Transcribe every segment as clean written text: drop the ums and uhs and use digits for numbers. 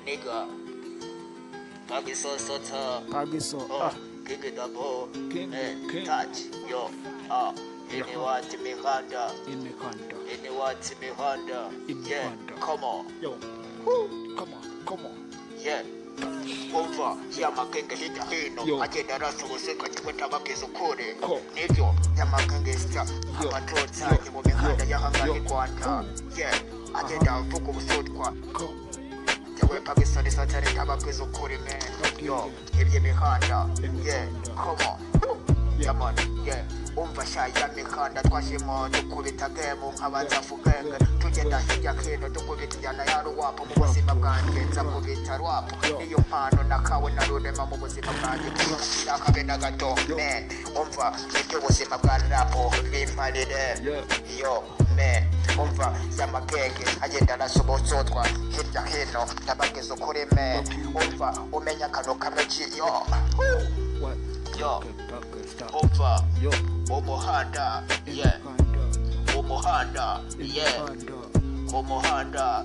Nigga, Pagiso Sota, King it up, touch, yo, anyone to me Honda, anyone to me Honda, yeah, come on, yo, come on, yeah. Over, Yamakanga hit a hino, I get the rest of the second to Tabaki's Kore, Nigga, Yamakanga stuff, Amato Saki will be had a Yahanga Quanta, yeah, I get down Fuku Sotqua. Pakistan is not a Tabaki's Kore man, yo, give me Honda, yeah, come on, come on, yeah. Umvasha yamikanda twashimo dukubita game nkabanza fugenge tugenda hirya hino dukubitijana ya ruwapo mu buzima bwanjye nza kubita rwapo niyo mpano nakawe narurema mu buzima bwanjye ndakabe na gato man umva ibyo buzima bwa rapo bimparire yo man umva yamakenge agenda nasobosotwa hirya hino tabakizo kuri man umva umenya kano kameji yo over Omohanda, yeah. Omohanda, yeah. Omohanda,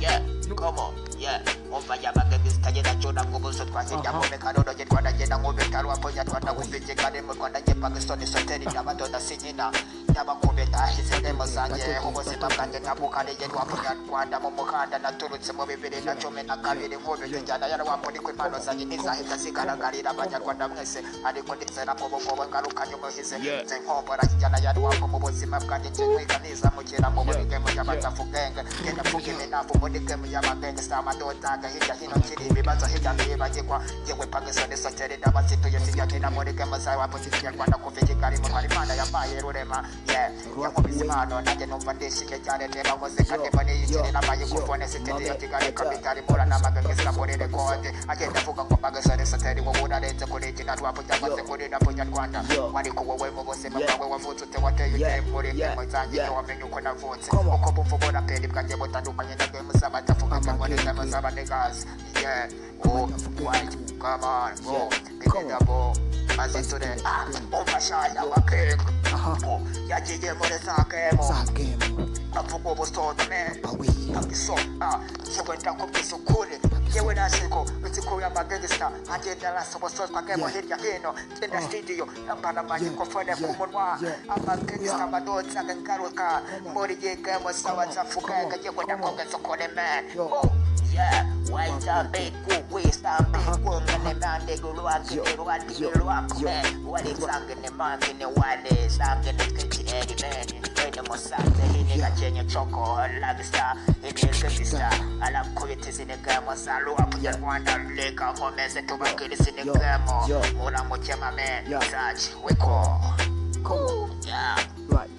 yeah. Come on, yeah. Over Yabagis Tajana Joda Gobos of Quassia, Mekano, Jetwana Jena, Movetaro, Poyatwana, Uviti Kadem, Pakistan is attending Yamadona Sinina, Yabakobeta, his name was Sanje, Homosima Kandana, Jetwapuan, Quanda, Momohanda, Naturus, Movivi, Nachomena, Kari, the Movie, Jana, Podiquano, Sanisa, Hikasika, Garida, Bajaquandamese, and the Condisa, Popo, Karuka, his and home, but Jana Yadwa, Mobosima, Kandin, Kanisa, Mujana, Momonica, Yamata for gang, get a booking enough for Monica, Yamagan, Stamadota, Hino Chili, but Hita, Bajakwa, Yawa Pakistan is attending Abasito, Yatina, Monica, Masawa, Position, Coffee, Karimana, Yamaya, Rema, yeah, Yakobisimano, Nagan of Vandesi, Jana, was the Catamani, Yamayo, City, Capitali, Morana, Magazine, the court, I get the Fuka Pakistan is attending what I did to put it in a drop of the Korean Apoyana, when you go away, Mobosima, vote to what you came for it, and you can afford. Come on, couple for what I paid, because you want to do the game of Sabata for the gas. Yeah, oh, white, come on, go, come on. As it's today, oh, my child, our king. Oh, Yaji, Moresake, a football was told the man. I'm so, she went down with so cool. Yeah, when I say go, it's a Korean Bagista, I did the last of us, I came on Hino, in the studio, I'm not a magic for the Kumonwa, I'm a gangster, my daughter, and Karuka, Mori Gam was Savata Fuka, you would have got so called a man. Oh, yeah, white up, big, waste up, big woman, and man, they go rock, man. What is hanging the mark in the one is, I'm going to get any man. The Mossad, he got Jenny Choco, Lagstar, he is a sister. I love qualities in the Gamo, Salo, Wanda, Lake of Homes, and tobacco is in the Gamo, Mora Mochema man, such we call. Cool. Yeah, right.